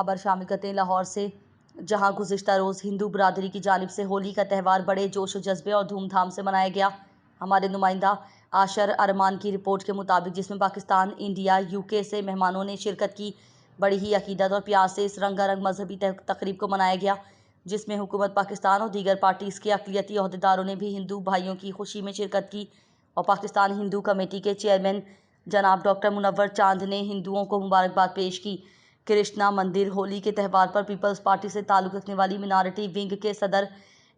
खबर शामिल करते हैं लाहौर से, जहां गुज़िश्ता रोज़ हिंदू बरादरी की जानिब से होली का त्यौहार बड़े जोश व जज्बे और धूमधाम से मनाया गया। हमारे नुमाइंदा आशर अरमान की रिपोर्ट के मुताबिक, जिसमें पाकिस्तान, इंडिया, यूके से मेहमानों ने शिरकत की, बड़ी ही अकीदत और प्यार से इस रंगारंग मजहबी तकरीब को मनाया गया, जिसमें हुकूमत पाकिस्तान और दीगर पार्टीज़ के अक़लियती ओहदेदारों ने भी हिंदू भाइयों की खुशी में शिरकत की। और पाकिस्तान हिंदू कमेटी के चेयरमैन जनाब डॉक्टर मुनव्वर चांद ने हिंदुओं को मुबारकबाद पेश की। कृष्णा मंदिर होली के त्यौहार पर पीपल्स पार्टी से ताल्लुक़ रखने वाली मिनारिटी विंग के सदर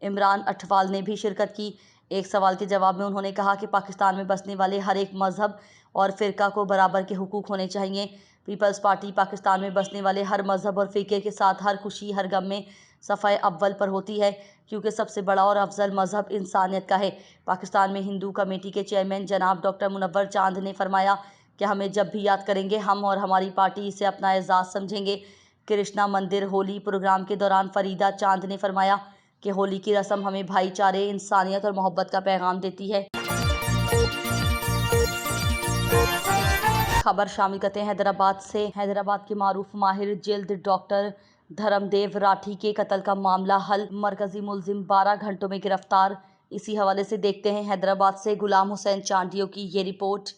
इमरान अठवाल ने भी शिरकत की। एक सवाल के जवाब में उन्होंने कहा कि पाकिस्तान में बसने वाले हर एक मज़हब और फ़िरका को बराबर के हुकूक होने चाहिए। पीपल्स पार्टी पाकिस्तान में बसने वाले हर मज़हब और फ़िरके के साथ हर खुशी हर गम में सफ़ाए अव्वल पर होती है, क्योंकि सबसे बड़ा और अफजल मज़हब इंसानियत का है। पाकिस्तान में हिंदू कमेटी के चेयरमैन जनाब डॉक्टर मुनव्वर चांद ने फरमाया कि हमें जब भी याद करेंगे, हम और हमारी पार्टी इसे अपना एजाज़ समझेंगे। कृष्णा मंदिर होली प्रोग्राम के दौरान फरीदा चांद ने फरमाया कि होली की रस्म हमें भाईचारे, इंसानियत और मोहब्बत का पैगाम देती है। खबर शामिल करते हैं हैदराबाद से। हैदराबाद के मारूफ माहिर जिल्द डॉक्टर धर्मदेव राठी के कत्ल का मामला हल, मरकजी मुलजिम 12 घंटों में गिरफ्तार। इसी हवाले से देखते हैं हैदराबाद से गुलाम हुसैन चांडियो की ये रिपोर्ट।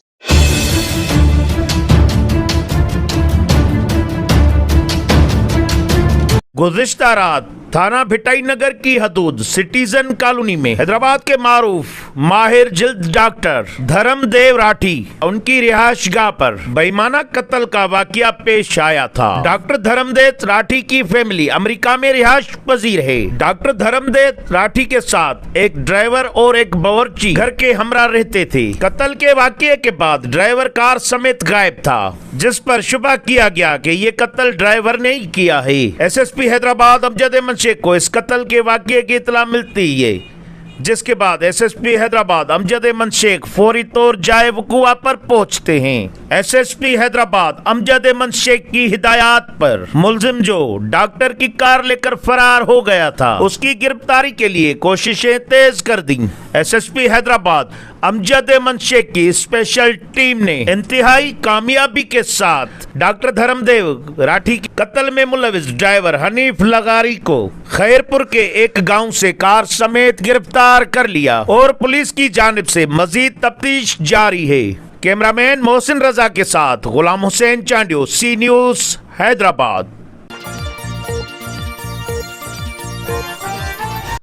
गुज़िश्ता रात थाना भिटाई नगर की हदूद सिटीजन कॉलोनी में हैदराबाद के मारूफ माहिर जिल्द डॉक्टर धर्मदेव राठी उनकी रिहाइश गाह पर बेईमाना कत्ल का वाकया पेश आया था। डॉक्टर धर्मदेव राठी की फैमिली अमेरिका में रिहाइश पजीर है। डॉक्टर धर्मदेव राठी के साथ एक ड्राइवर और एक बावर्ची घर के हमरा रहते थे। कत्ल के वाकये के बाद ड्राइवर कार समेत गायब था, जिस पर शुबा किया गया कि ये कत्ल ड्राइवर ने ही किया है। एसएसपी हैदराबाद अमजद शेख को इस कत्ल के वाकये की इतला मिलती है, जिसके बाद एसएसपी हैदराबाद अमजद शेख फौरी तौर जाए वकुआ पर पहुंचते हैं। एसएसपी हैदराबाद अमजद शेख की हिदायत पर मुलजिम जो डॉक्टर की कार लेकर फरार हो गया था, उसकी गिरफ्तारी के लिए कोशिशें तेज कर दी। एसएसपी हैदराबाद अमजद शेख की स्पेशल टीम ने इंतहाई कामयाबी के साथ डॉक्टर धर्मदेव राठी के कत्ल में मुलविस ड्राइवर हनीफ लगारी को खैरपुर के एक गांव से कार समेत गिरफ्तार कर लिया और पुलिस की जानिब से मजीद तफ्तीश जारी है। कैमरामैन मोहसिन रजा के साथ गुलाम हुसैन चांडियो, सी न्यूज़, हैदराबाद।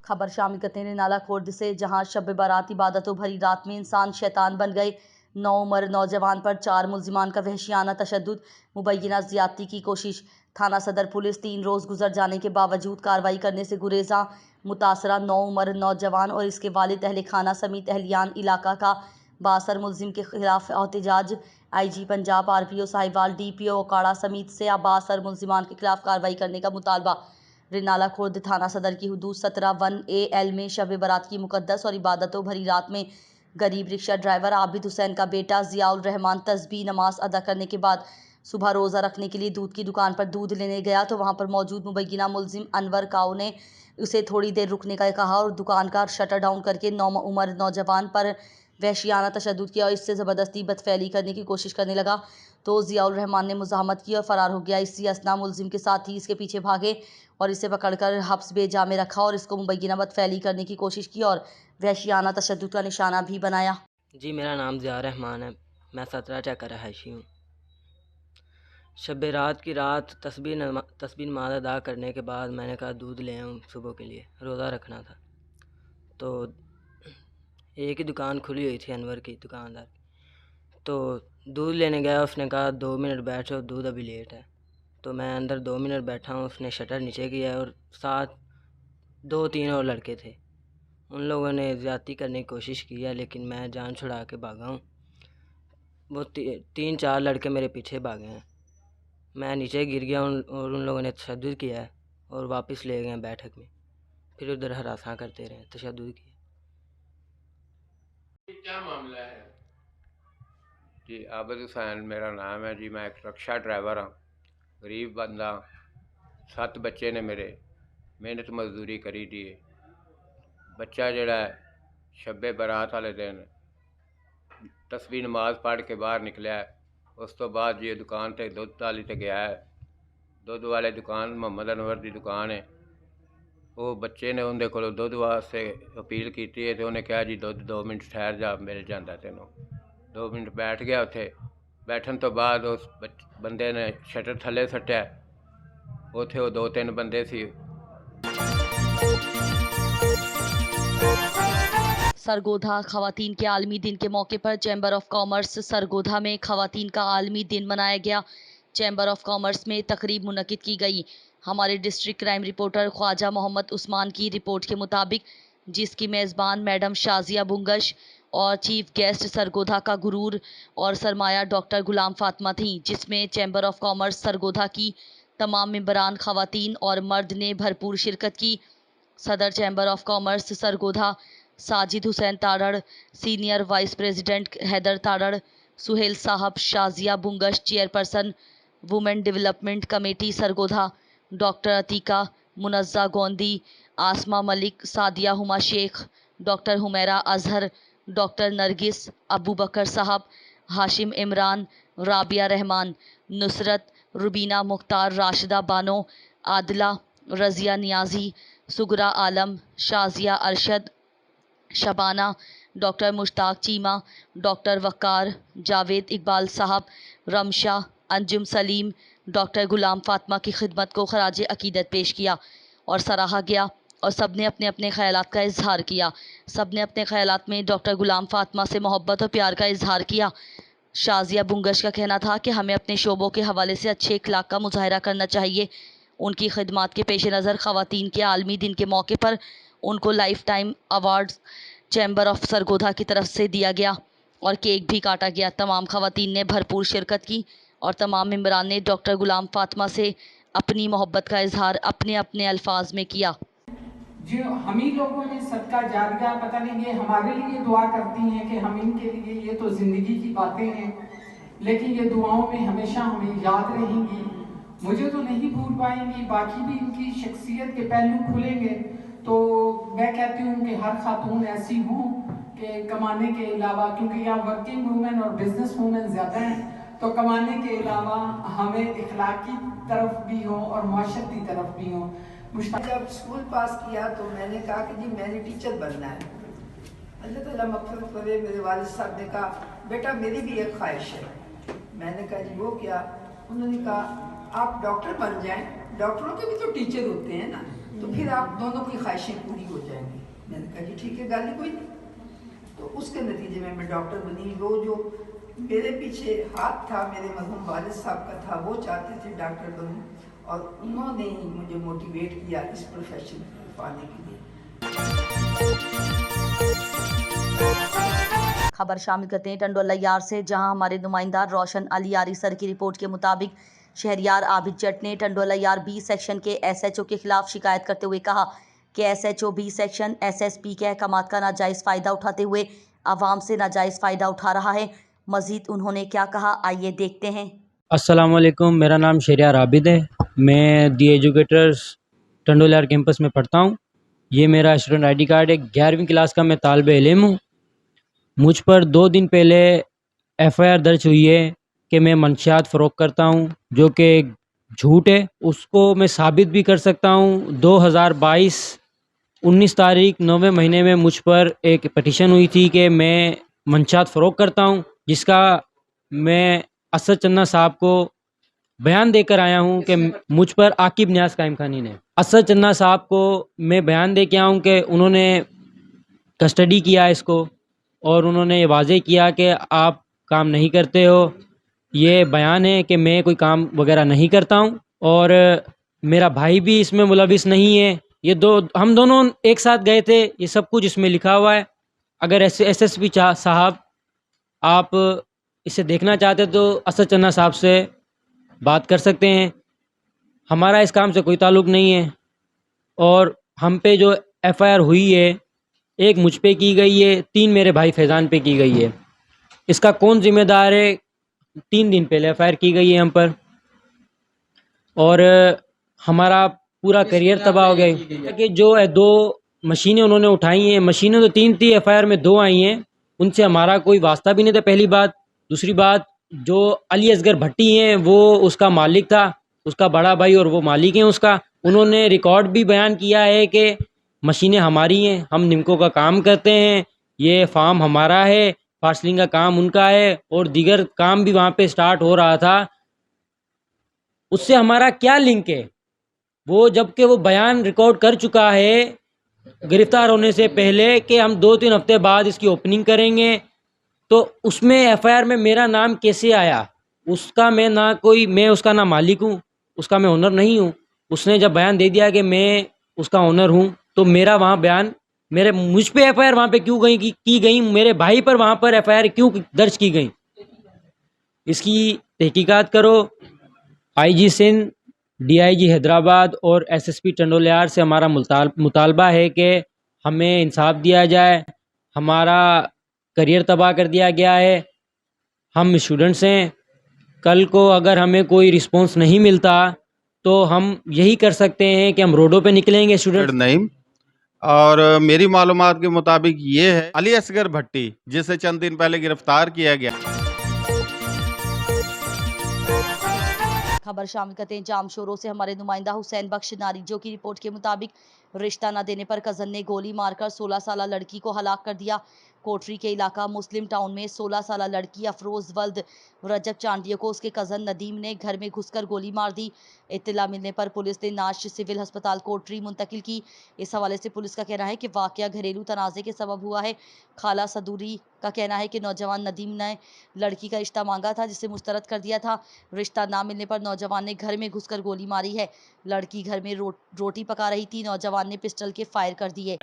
खबर शामिल करते हैं नाला खुर्द से, जहां शब बारात इबादतों भरी रात में इंसान शैतान बन गए। 9 उम्र नौजवान पर 4 मुल्जिमान का वहशियाना तशद्दुद, मुबैना ज्यादती की कोशिश। थाना सदर पुलिस 3 रोज़ गुजर जाने के बावजूद कार्रवाई करने से गुरेजा। मुतासरा 9 उम्र नौजवान और इसके वालिद अहले खाना समेत अहलियान इलाका का बासर मुल्जिम के खिलाफ एहतजाज। IG Punjab, RPO Sahiwal, DPO Okara समेत से बासर मुल्जिमान के खिलाफ कार्रवाई करने का मुतालबा। रिनाला खुर्द थाना सदर की हदूद 17-1AL में शब बारात की मुकद्दस और इबादतों भरी रात में गरीब रिक्शा ड्राइवर आबिद हुसैन का बेटा ज़ियाउल रहमान तस्बीह नमाज अदा करने के बाद सुबह रोज़ा रखने के लिए दूध की दुकान पर दूध लेने गया, तो वहां पर मौजूद मुबैना मुलजिम अनवर काऊ ने उसे थोड़ी देर रुकने का कहा और दुकान का शटर डाउन करके 9 उम्र नौजवान पर वहशियाना तशद्दुद किया और इससे ज़बरदस्ती बदफैली करने की कोशिश करने लगा, तो ज़ियाउल रहमान ने मुज़ाहमत की और फ़रार हो गया। इसी असना मुलजिम के साथ ही इसके पीछे भागे और इसे पकड़कर हब्स बेजा में रखा और इसको मुबैना बदफैली करने की कोशिश की और वहशियाना तशद्दुद का निशाना भी बनाया। जी, मेरा नाम ज़िया रहमान है, मैं 17 का रहायशी हूँ। शब रात की रात तस्बीह नमाज अदा करने के बाद मैंने कहा दूध ले आऊँ, सुबह के लिए रोज़ा रखना था। तो एक ही दुकान खुली हुई थी, अनवर की दुकानदार। तो दूध लेने गया, उसने कहा 2 मिनट बैठो, दूध अभी लेट है। तो मैं अंदर 2 मिनट बैठा हूँ, उसने शटर नीचे किया और साथ 2-3 और लड़के थे। उन लोगों ने ज़्यादती करने की कोशिश की है, लेकिन मैं जान छुड़ा के भागा हूँ। वो 3-4 लड़के मेरे पीछे भागे हैं। मैं नीचे गिर गया और उन लोगों ने तशद्दुद किया है और वापस ले गए बैठक में, फिर उधर हरासा करते रहे, तशद्दुद किया। क्या मामला है? जी, आबिद हुसैन मेरा नाम है जी। मैं एक रिक्शा ड्राइवर हाँ, गरीब बंदा। 7 बच्चे ने मेरे, मेहनत मजदूरी करी दी। बच्चा जड़ा शब्बे बारात वाले दिन तस्बीह नमाज पढ़ के बाहर निकलिया है। उस तो बाद ये दुकान ते दुध ताली ते गया है। दुध वाले दुकान मोहम्मद अनवर की दुकान है। वो बच्चे ने उनके को दुध वास्ते अपील की है तो उन्हें कहा जी दुध 2 मिनट ठहर जा मिल जाता तेनों। 2 मिनट बैठ गया उत्थे। बैठन तो बाद उस बंदे ने शटर थले सट्टिया। उत्थे वो 2-3 बंदे सी। सरगोधा खवातीन के आलमी दिन के मौके पर चैम्बर ऑफ कॉमर्स सरगोधा में खवातीन का आलमी दिन मनाया गया। चैम्बर ऑफ कॉमर्स में तकरीब मुनक्किद की गई। हमारे district crime reporter Khwaja Mohammad Usman की रिपोर्ट के मुताबिक, जिसकी मेज़बान मैडम शाजिया बुंगश और चीफ गेस्ट सरगोधा का गुरूर और सरमाया डॉक्टर गुलाम फातिमा थीं, जिसमें चैम्बर ऑफ कॉमर्स सरगोधा की तमाम मेंबरान खवातीन और मर्द ने भरपूर शिरकत की। सदर chamber of commerce Sargodha Sajid Hussain Tarar, senior vice president Haider Tarar, Suhail साहब, Shazia Bangash chairperson women development committee Sargodha, doctor Atiqa, Munazza Gondi, Asma Malik, Sadia Huma Sheikh, doctor Humaira Azhar, doctor Nargis, Abu Bakar साहब, हाशिम इमरान, राबिया रहमान, नुसरत, रुबीना मुख्तार, राशिदा बानो, आदिला, रज़िया नियाजी, सुगरा आलम, शाजिया अरशद, शबाना, डॉक्टर मुश्ताक चीमा, डॉक्टर वक़ार, जावेद इकबाल साहब, रमशा, अंजुम सलीम, डॉक्टर गुलाम फातिमा की खिदमत को खराज अकीदत पेश किया और सराहा गया और सब ने अपने अपने ख़यालात का इजहार किया। सब ने अपने ख़यालात में डॉक्टर गुलाम फातिमा से मोहब्बत और प्यार का इजहार किया। शाजिया बुंगश का कहना था कि हमें अपने शोबों के हवाले से अच्छे अखलाक का मुजाहरा करना चाहिए। उनकी खिदमात के पेश नज़र ख़वातीन के आलमी दिन के मौके पर उनको life time award chamber of Sargodha की तरफ से दिया गया और केक भी काटा गया। तमाम ख़वातीन ने भरपूर शिरकत की और तमाम मेंबरान ने डॉक्टर गुलाम फातिमा से अपनी मोहब्बत का इजहार अपने अपने अल्फाज में किया। जो हम ही लोगों ने सदका जारिया, पता नहीं ये हमारे लिए दुआ करती हैं कि हम इनके लिए, ये तो ज़िंदगी की बातें हैं, लेकिन ये दुआओं में हमेशा हमें याद रहेंगी। मुझे तो नहीं भूल पाएंगी, बाकी भी इनकी शख्सियत के पहलू खुलेंगे तो मैं कहती हूँ कि हर खातून ऐसी हूँ कि कमाने के अलावा, क्योंकि यहाँ वर्किंग वूमेन और बिजनेस वूमेन ज़्यादा हैं, तो कमाने के अलावा हमें इखलाकी तरफ भी हो और माशरती तरफ भी हो। जब स्कूल पास किया तो मैंने कहा कि जी मैंने टीचर बनना है। अल्लाह ताला मग़फ़िरत करे, मेरे वालिद साहब ने कहा बेटा मेरी भी एक ख्वाहिश है। मैंने कहा जी वो क्या? उन्होंने कहा आप डॉक्टर बन जाएं, डॉक्टरों के भी तो टीचर होते हैं ना, तो फिर आप दोनों की ख्वाहिशें पूरी हो जाएंगी। मैंने कहा जी ठीक है, गाली कोई नहीं। तो उसके नतीजे में मैं डॉक्टर बनी। वो जो मेरे पीछे हाथ था मेरे मरहूम वालिद साहब का था, वो चाहते थे डॉक्टर बनूं और उन्होंने ही मुझे मोटिवेट किया इस प्रोफेशन में पाने के लिए। खबर शामिल करते हैं टंडोला यार से, जहां हमारे नुमाइंदा रोशन अली यारी सर की रिपोर्ट के मुताबिक शहरियार आबिद जट ने टंडोला यार बी सेक्शन के SHO के खिलाफ शिकायत करते हुए कहा कि SHO बी सेक्शन SSP के अहकामात का नाजायज़ फ़ायदा उठाते हुए आवाम से नाजायज़ फ़ायदा उठा रहा है। मज़ीद उन्होंने क्या कहा, आइए देखते हैं। अस्सलाम वालेकुम, मेरा नाम शहरियार आबिद है। मैं दी एजुकेटर्स टंडोला यार कैंपस में पढ़ता हूँ। ये मेरा स्टूडेंट ID कार्ड है। 11वीं क्लास का मैं तालिब इल्म हूँ। मुझ पर 2 दिन पहले FIR दर्ज हुई है कि मैं मंशियात फ़रोख्त करता हूँ, जो कि झूठ है। उसको मैं साबित भी कर सकता हूँ। 2022 19 तारीख 9वें महीने में मुझ पर एक पटिशन हुई थी कि मैं मंशियात फ़रोख्त करता हूँ, जिसका मैं असद चन्ना साहब को बयान देकर आया हूँ कि मुझ पर आकिब न्याज़ कायम खानी ने। असद चन्ना साहब को मैं बयान दे के आया हूँ कि उन्होंने कस्टडी किया इसको और उन्होंने ये वाज़े किया कि आप काम नहीं करते हो। ये बयान है कि मैं कोई काम वगैरह नहीं करता हूँ और मेरा भाई भी इसमें मुलविस नहीं है। ये हम दोनों एक साथ गए थे, ये सब कुछ इसमें लिखा हुआ है। अगर SSP साहब आप इसे देखना चाहते तो असद चन्ना साहब से बात कर सकते हैं। हमारा इस काम से कोई ताल्लुक़ नहीं है और हम पे जो FIR हुई है, एक मुझ पे की गई है, 3 मेरे भाई फैज़ान पे की गई है। इसका कौन ज़िम्मेदार है? 3 दिन पहले FIR की गई है हम पर और हमारा पूरा करियर तबाह हो गया। कि जो 2 मशीनें उन्होंने उठाई हैं, मशीनें तो 3 थी, FIR में 2 आई हैं, उनसे हमारा कोई वास्ता भी नहीं था, पहली बात। दूसरी बात, जो अली असगर भट्टी हैं वो उसका मालिक था उसका बड़ा भाई और वो मालिक है उसका। उन्होंने रिकॉर्ड भी बयान किया है कि मशीनें हमारी हैं, हम निमको का काम करते हैं, ये फार्म हमारा है, पार्सलिंग का काम उनका है और दीगर काम भी वहाँ पे स्टार्ट हो रहा था। उससे हमारा क्या लिंक है? वो जबकि वो बयान रिकॉर्ड कर चुका है गिरफ्तार होने से पहले कि हम 2-3 हफ्ते बाद इसकी ओपनिंग करेंगे, तो उसमें एफआईआर में मेरा नाम कैसे आया? उसका मैं उसका ना मालिक हूँ, उसका मैं ओनर नहीं हूँ। उसने जब बयान दे दिया कि मैं उसका ओनर हूँ, तो मेरा वहाँ बयान मुझ पे एफआईआर वहाँ पे क्यों की गई? मेरे भाई पर वहाँ पर एफआईआर क्यों दर्ज की गई? इसकी तहकीकात करो। आईजी सिंध, डीआईजी हैदराबाद और एसएसपी टंडोलियार से हमारा मुतालबा है कि हमें इंसाफ दिया जाए। हमारा करियर तबाह कर दिया गया है, हम स्टूडेंट्स हैं। कल को अगर हमें कोई रिस्पांस नहीं मिलता तो हम यही कर सकते हैं कि हम रोडों पे निकलेंगे स्टूडेंट। नईम, और मेरी मालूमात के मुताबिक ये है अली असगर भट्टी, जिसे चंद दिन पहले गिरफ्तार किया गया। खबर शामिल करते हैं जाम शोरों से। हमारे नुमाइंदा हुसैन बख्श नारीजो की रिपोर्ट के मुताबिक रिश्ता न देने पर कजन ने गोली मारकर 16 साल लड़की को हलाक कर दिया। कोटरी के इलाका मुस्लिम टाउन में 16 साल लड़की अफरोज वल्द रजब चांडिया को उसके कजन नदीम ने घर में घुसकर गोली मार दी। इत्तला मिलने पर पुलिस ने नाश सिविल अस्पताल कोटरी मुंतकिल की। इस हवाले से पुलिस का कहना है कि वाकया घरेलू तनाज़े के सबब हुआ है। खाला सदूरी का कहना है कि नौजवान नदीम ने लड़की का रिश्ता मांगा था, जिसे मुस्तरद कर दिया था। रिश्ता ना मिलने पर नौजवान ने घर में घुसकर गोली मारी है। लड़की घर में रोटी पका रही थी, नौजवान ने पिस्टल के फायर कर दिए।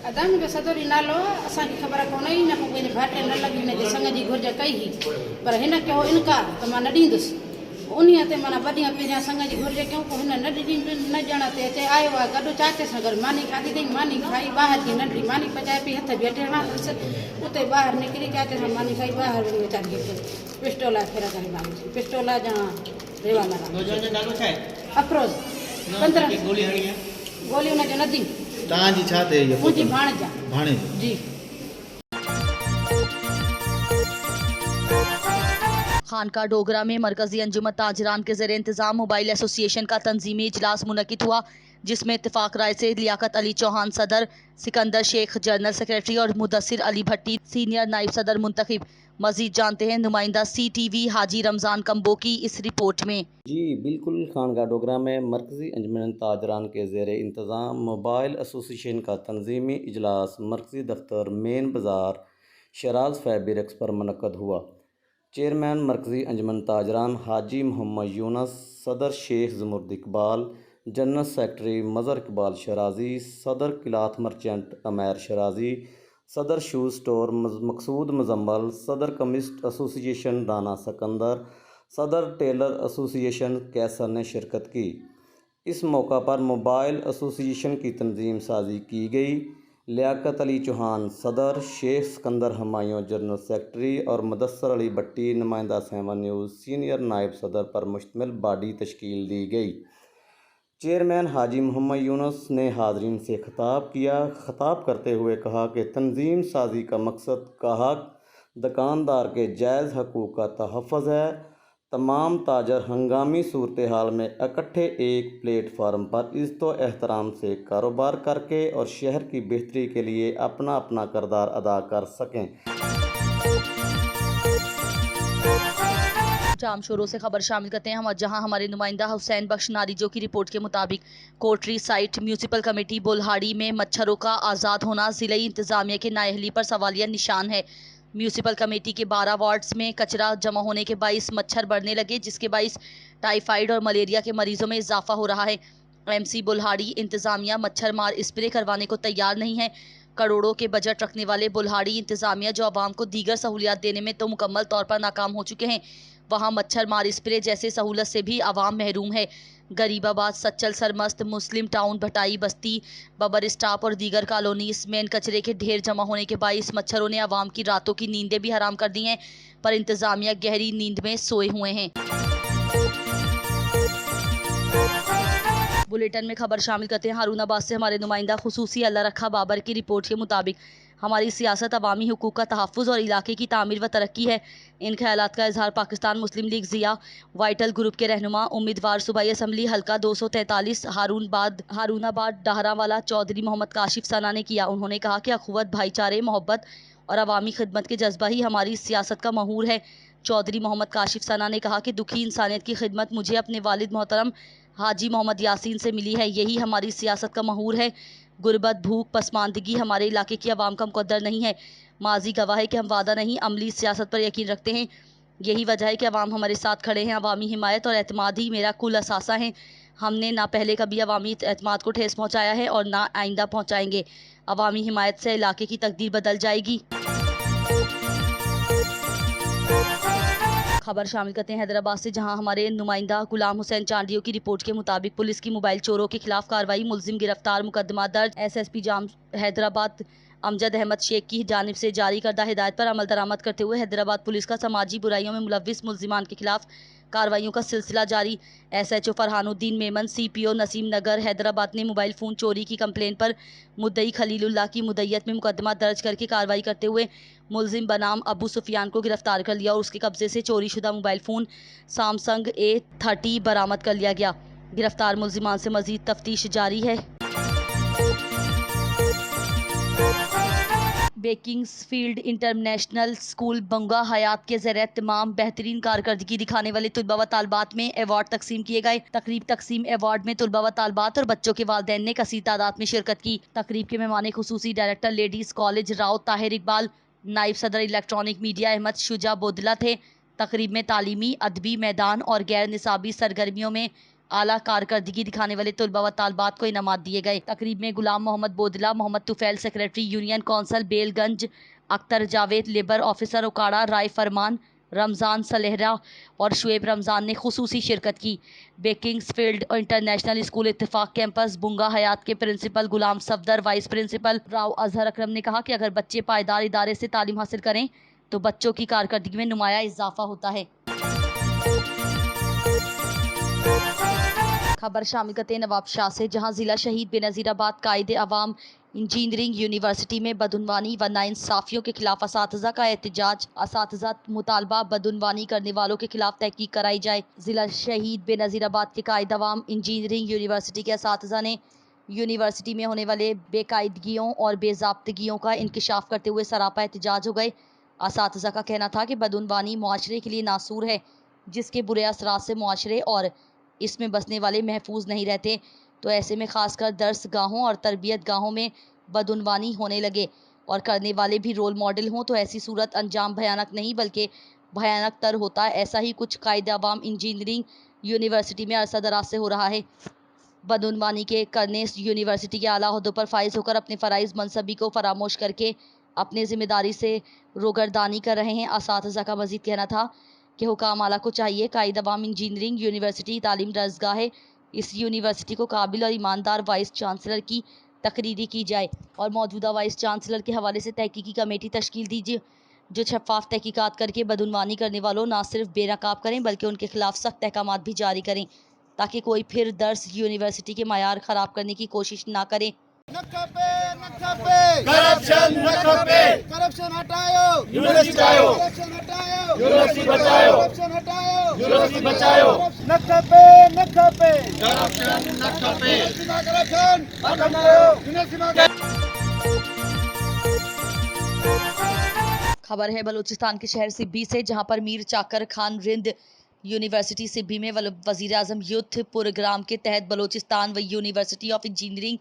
अदान बे सदोरी नालो असांखे ख़बर कोन्हे न को कोई भाटे न लगी ने संग जी घुर्ज कई ही, पर हिन कयो इनकार त मां न ॾींदुसि। उन्हीअ ते माना ॿ ॾींहं पहिरियां संग जी घुर्ज कयूं, पोइ हिन न ॼण ते अचे आयो आहे गॾु चाचे सां गॾु मानी खाधी अथई। मानी खाई ॿाहिरि जी नंढड़ी मानी पचाए पई, हथ बि अटेड़ा अथसि। उते ॿाहिरि निकिरी चाचे सां मानी खाई ॿाहिरि वञी वीचारी खे पिस्टोला फेरा करे मारी। पिस्टोला जा अफरोज 15 गोली हुनजो नदीम। तव्हांजी छा थिए? मुंहिंजी भाणजा भाणे जी। खानका डोगरा में मरकजी अंजुमन ताजरान के ज़रिए इंतजाम मोबाइल एसोसिएशन का तंजीमी इजलास मुनक़िद हुआ, जिसमें इत्तेफाक राय से लियाकत अली चौहान सदर, सिकंदर शेख जनरल सेक्रेटरी और मुदस्सिर अली भट्टी सीनियर नायब सदर मुंतखब। मजीद जानते हैं नुमाइंदा CTV हाजी रमज़ान कंबो की इस रिपोर्ट में। जी बिल्कुल, खानका डोगरा में मरकज़ी अंजुमन ताजरान के ज़ेर इंतज़ाम मोबाइल एसोसिएशन का तंजीमी इजलास मरकज़ी दफ्तर मेन बाज़ार शराज फैब्रिक्स पर मुनक़्क़द हुआ। चेयरमैन मरकज़ी अंजुमन ताजरान हाजी मोहम्मद यूनस, सदर शेख ज़मुर्द इकबाल, जनरल सेक्रेटरी मज़हर इकबाल शराजी, सदर क्लॉथ मर्चेंट अमैर शराजी, सदर शूज़ स्टोर मकसूद मुजम्मल, सदर कमिस्ट एसोसिएशन राना सिकंदर, सदर टेलर एसोसिएशन कैसर ने शिरकत की। इस मौका पर मोबाइल एसोसिएशन की तंजीम साजी की गई। लियाकत अली चौहान सदर, शेख सिकंदर हमायूं जनरल सेक्रेटरी और मुदस्सिर अली भट्टी नुमाइंदा 7 न्यूज़ सीनियर नायब सदर पर मुश्तमिल बॉडी तश्कील दी गई। चेयरमैन हाजी मोहम्मद यूनस ने हाज़रीन से खिताब किया। खिताब करते हुए कहा कि तंजीम साजी का मकसद गाहक दुकानदार के जायज़ हकूक़ का तहफ़्फ़ुज़ है। तमाम ताजर हंगामी सूरत हाल में इकट्ठे एक प्लेटफार्म पर इज़्ज़त एहतराम से कारोबार करके और शहर की बेहतरी के लिए अपना अपना किरदार अदा कर सकें। जाम शोरों से खबर शामिल करते हैं हम, जहां हमारे नुमाइंदा हुसैन बख्श नारीजो की रिपोर्ट के मुताबिक कोटरी साइट म्यूनसिपल कमेटी बुल्हाड़ी में मच्छरों का आज़ाद होना ज़िले इंतज़ामिया के नाअहली पर सवालिया निशान है। म्यूनसिपल कमेटी के 12 वार्ड्स में कचरा जमा होने के बाइस मच्छर बढ़ने लगे, जिसके बाइस टाइफाइड और मलेरिया के मरीजों में इजाफा हो रहा है। MC बुल्हाड़ी इंतज़ामिया मच्छर मार स्प्रे करवाने को तैयार नहीं है। करोड़ों के बजट रखने वाले बुल्हाड़ी इंतज़ामिया जो आवाम को दीगर सहूलियात देने में तो मुकम्मल तौर पर नाकाम हो चुके हैं, वहाँ मच्छर मार स्प्रे जैसे सहूलत से भी आवाम महरूम है। गरीबाबाद, सच्चल, सरमस्त, मुस्लिम टाउन, भटाई बस्ती, बबर स्टाप और दीगर कॉलोनीज में कचरे के ढेर जमा होने के बाइस मच्छरों ने आवाम की रातों की नींदें भी हराम कर दी हैं, पर इंतज़ामिया गहरी नींद में सोए हुए हैं। बुलेटिन में खबर शामिल करते हैं हारूनाबाद से हमारे नुमाइंदा खुसूसी अल्लाह रखा बाबर की रिपोर्ट के मुताबिक हमारी सियासत अवामी हुकूक का तहफ़्फ़ुज़ और इलाके की तामीर व तरक्की है। इन ख्यालात का इजहार Pakistan Muslim league Zia vital group के रहनुमा उम्मीदवार सूबाई असम्बली हल्का 243 हारूनाबाद डाहरावाला चौधरी मोहम्मद काशिफ सना ने किया। उन्होंने कहा कि अखुवत, भाईचारे, मोहब्बत और अवामी खिदमत के जज्बा ही हमारी सियासत का महूर है। चौधरी मोहम्मद काशिफ सना ने कहा कि दुखी इंसानियत की खिदमत मुझे अपने वालिद मोहतरम हाजी मोहम्मद यासीन से मिली है। यही हमारी सियासत का महूर है। गुर्बत, भूख, पसमानदगी हमारे इलाके की आवाम का मुकद्दर नहीं है। माजी गवाह है कि हम वादा नहीं, अमली सियासत पर यकीन रखते हैं। यही वजह है कि अवाम हमारे साथ खड़े हैं। अवामी हिमायत और एतमाद ही मेरा कुल असासा है। हमने ना पहले कभी अवामी एतमाद को ठेस पहुँचाया है और ना आइंदा पहुँचाएंगे। अवामी हिमायत से इलाके की तकदीर बदल जाएगी। खबर शामिल करते हैं हैदराबाद से, जहां हमारे नुमाइंदा गुलाम हुसैन चांडियो की रिपोर्ट के मुताबिक पुलिस की मोबाइल चोरों के खिलाफ कार्रवाई, मुलजिम गिरफ्तार, मुकदमा दर्ज। SSP जाम हैदराबाद अमजद अहमद शेख की जानिब से जारी करदा हिदायत पर अमल दरामद करते हुए हैदराबाद पुलिस का समाजी बुराइयों में मुलविस मुलजिमान के खिलाफ कार्रवाइयों का सिलसिला जारी। SHO फरहानुद्दीन मेमन, CPO नसीम नगर हैदराबाद ने मोबाइल फ़ोन चोरी की कंप्लेन पर मुद्दई खलीलुल्लाह की मुद्दईयत में मुकदमा दर्ज करके कार्रवाई करते हुए मुलजिम बनाम अबू सुफियान को गिरफ्तार कर लिया और उसके कब्जे से चोरी शुदा मोबाइल फ़ोन सैमसंग A30 बरामद कर लिया गया। गिरफ्तार मुलजिमान से मजीद तफ्तीश जारी है। बेकिंग्सफील्ड इंटरनेशनल स्कूल बंगा हयात के ज़रिए तमाम बेहतरीन कारकर्दगी दिखाने वाले तुलबा व तालबात में अवार्ड तकसीम किए गए। तकरीब तकसीम अवार्ड में तुलबा व तालबात और बच्चों के वालिदैन ने कसीर तादाद में शिरकत की। तकरीब के मेहमान खुसूसी director ladies college Rao Tahir Iqbal, नाइब सदर इलेक्ट्रॉनिक मीडिया अहमद शुजा बोदला थे। तकरीब में तालीमी, अदबी मैदान और गैर निसाबी सरगर्मियों में आला कारकर्दगी दिखाने वाले तुलबा व तालबात को इनामात दिए गए। तकरीब में Ghulam Muhammad Bodla, Muhammad Tufail secretary union council Belganj, Akhtar Javed labour officer Okara, Rai Farman, Ramzan Salehra और शुएब रमज़ान ने खुसूसी शिरकत की। Beaconsfield international school Ittefaq campus Bunga Hayat के principal Ghulam Safdar, vice principal Rao Azhar Akram ने कहा कि अगर बच्चे पायदार इदारे से तालीम हासिल करें तो बच्चों की कारकर्दगी में नुमाया इजाफा होता है। खबर शामिल करते हैं नवाबशाह से, जहां जिला शहीद बेनज़ीराबाद कायदे अवाम इंजीनियरिंग यूनिवर्सिटी में बदउनवानी व नाइंसाफियों के खिलाफ असातिज़ा का एहतजाज। असातिज़ा मुतालबा बदउनवानी करने वालों के खिलाफ तहकीक कराई जाए। जिला शहीद बेनज़ीराबाद के कायदे अवाम इंजीनियरिंग यूनिवर्सिटी के असातिज़ा ने यूनिवर्सिटी में होने वाले बेकायदगियों और बेज़ाब्तगियों का इंकशाफ करते हुए सरापा एहतजाज हो गए। असातिज़ा का कहना था कि बदउनवानी मुआशरे के लिए नासूर है, जिसके बुरे असरात से मुआशरे और इसमें बसने वाले महफूज नहीं रहते। तो ऐसे में खासकर दर्स गाहों और तरबियत गाहों में बदउनवानी होने लगे और करने वाले भी रोल मॉडल हों तो ऐसी सूरत अंजाम भयानक नहीं बल्कि भयानक तर होता है। ऐसा ही कुछ कायदे अवाम इंजीनियरिंग यूनिवर्सिटी में अरसा दराज से हो रहा है। बदउनवानी के करने यूनिवर्सिटी के आला ओहदों पर फाइज होकर अपने फ़राइज़ मनसबी को फरामोश करके अपने ज़िम्मेदारी से रोगरदानी कर रहे हैं। असातिज़ा का मज़ीद कहना था कि हुकाम आला को चाहिए कायदे अवाम इंजीनियरिंग यूनिवर्सिटी तालीम दर्जगाह है, इस यूनिवर्सिटी को काबिल और ईमानदार वाइस चांसलर की तकरीरी की जाए और मौजूदा वाइस चांसलर के हवाले से तहकीकी कमेटी तश्कील दीजिए जो शफाफ तहकीकात करके बदउनवानी करने वालों ना सिर्फ बेनकाब करें बल्कि उनके खिलाफ सख्त अहकामात भी जारी करें ताकि कोई फिर दर्स यूनिवर्सिटी के मायार ख़राब करने की कोशिश ना करे। करप्शन हटाओ, यूनिवर्सिटी बचाओ, करप्शन हटाओ, यूनिवर्सिटी बचाओ, करप्शन हटाओ, यूनिवर्सिटी बचाओ, करप्शन खबर है बलूचिस्तान के शहर सिब्बी से, जहां पर मीर चाकर खान रिंद यूनिवर्सिटी सिब्बी में वज़ीर आज़म यूथ प्रोग्राम के तहत बलूचिस्तान व university of engineering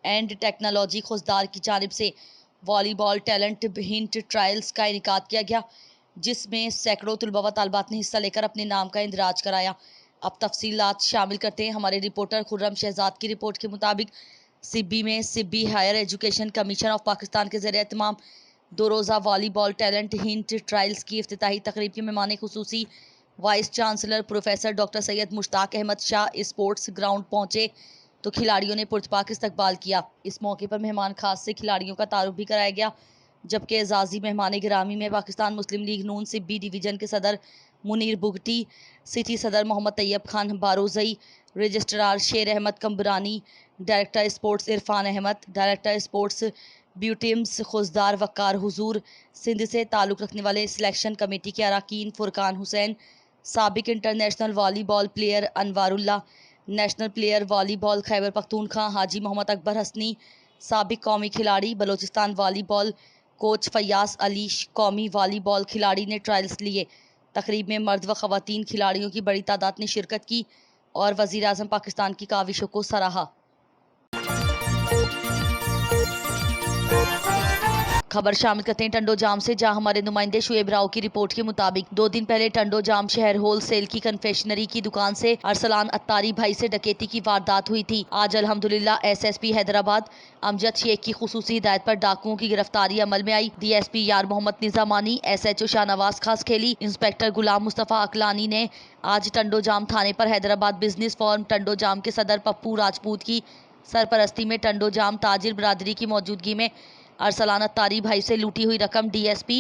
and technology Khuzdar की जानिब से वॉलीबॉल टैलेंट हिंट ट्रायल्स का इनेकाद किया गया, जिसमें सैकड़ों तुलबा व तालबात ने हिस्सा लेकर अपने नाम का इंदराज कराया। अब तफसीलात शामिल करते हैं हमारे रिपोर्टर खुर्रम शहजाद की रिपोर्ट के मुताबिक सिब्बी में Sibi higher education commission of Pakistan के ज़रिए तमाम 2 रोज़ा वॉलीबॉल टैलेंट हिंट ट्रायल्स की इफ्तिताही तकरीब के मेहमान खुसूसी vice chancellor professor doctor Syed Mushtaq Ahmad Shah sports ground पहुँचे तो खिलाड़ियों ने पुरतपाक इस्तकबाल किया। इस मौके पर मेहमान खास से खिलाड़ियों का तारुफ भी कराया गया, जबकि एजाज़ी मेहमान गिरामी में Pakistan Muslim League Noon Sibi division के सदर मुनीर बुगटी, सिटी सदर Muhammad Tayyab Khan Barozai, registrar Sher Ahmad Kambrani, director sports Irfan Ahmad, director sports BUITEMS Khuzdar Waqar Huzoor, Sindh से ताल्लुक़ रखने वाले सिलेक्शन कमेटी के अरकान फुरकान हुसैन, साबिक international volleyball player Anwarullah, national player volleyball Khyber Pakhtunkhwa Haji Muhammad Akbar Hasni, साबिक कौमी खिलाड़ी बलोचिस्तान वॉलीबॉल कोच फयास अली, कौमी वॉलीबॉल खिलाड़ी ने ट्रायल्स लिए। तकरीब में मर्द व ख़वातीन खिलाड़ियों की बड़ी तादाद ने शिरकत की और वज़ीर आज़म पाकिस्तान की काविशों को सराहा। खबर शामिल करते हैं टंडो जाम से, जहां हमारे नुमाइंदे शुएब राव की रिपोर्ट के मुताबिक 2 दिन पहले टंडो जाम शहर होल सेल की कन्फेक्शनरी की दुकान से अरसलान अत्तारी भाई से डकैती की वारदात हुई थी। आज अल्हम्दुलिल्लाह SSP हैदराबाद अमजद शेख की खुसूसी हिदायत पर डाकुओं की गिरफ्तारी अमल में आई। DSP यार मोहम्मद निजामानी, SHO शाहनवाज खास खेली, इंस्पेक्टर गुलाम मुस्तफ़ा अकलानी ने आज टंडो जाम थाने पर हैदराबाद बिजनेस फोरम टंडो जाम के सदर पप्पू राजपूत की सरपरस्ती में टंडो जाम ताजिर बरादरी की मौजूदगी में अरसलान अत्तारी भाई से लूटी हुई रकम DSP,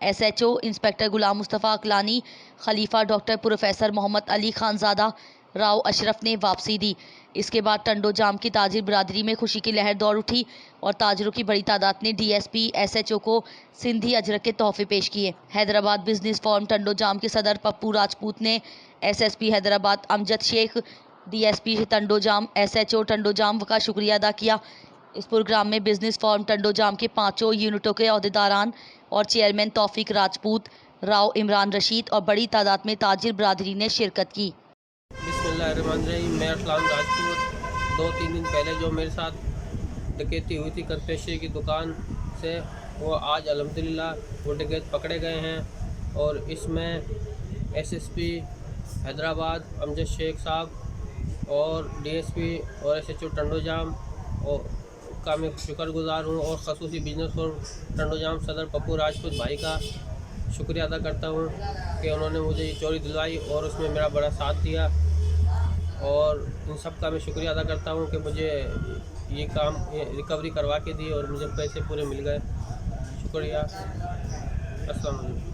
SHO, इंस्पेक्टर गुलाम मुस्तफ़ा अकलानी, खलीफा डॉक्टर प्रोफेसर मोहम्मद अली खानजादा राव अशरफ ने वापसी दी। इसके बाद टंडो जाम की ताजिर बरादरी में खुशी की लहर दौड़ उठी और ताजिरों की बड़ी तादाद ने DSP, SHO को सिंधी अजरक के तोहफे पेश किए। हैदराबाद बिजनेस फोरम टंडो जाम के सदर पप्पू राजपूत ने SSP हैदराबाद अमजद शेख, DSP टंडो जाम, SHO टंडो जाम का शुक्रिया अदा किया। इस प्रोग्राम में बिजनेस फोरम टंडो जाम के 5 यूनिटों के अहदेदारान और चेयरमैन तौफीक राजपूत, राव इमरान रशीद और बड़ी तादाद में ताजिर बरादरी ने शिरकत की। बिस्मिल्लाहिर्रहमानिर्रहीम। मैं अरसलान राजपूत 2-3 दिन पहले जो मेरे साथ डकैती हुई थी कन्फेक्शनरी की दुकान से, वो आज अल्हम्दुलिल्लाह वो डकैत पकड़े गए हैं और इसमें SSP हैदराबाद अमजद शेख साहब और DSP और SHO टंडो जाम और का मैं शुक्रगुज़ार हूँ और ख़ुसूसी बिजनेस फोरम टंडो जाम सदर पप्पू राजपूत भाई का शुक्रिया अदा करता हूँ कि उन्होंने मुझे ये चोरी दिलवाई और उसमें मेरा बड़ा साथ दिया, और इन सब का मैं शुक्रिया अदा करता हूँ कि मुझे ये काम रिकवरी करवा के दी और मुझे पैसे पूरे मिल गए। शुक्रिया। अस्सलाम वालेकुम।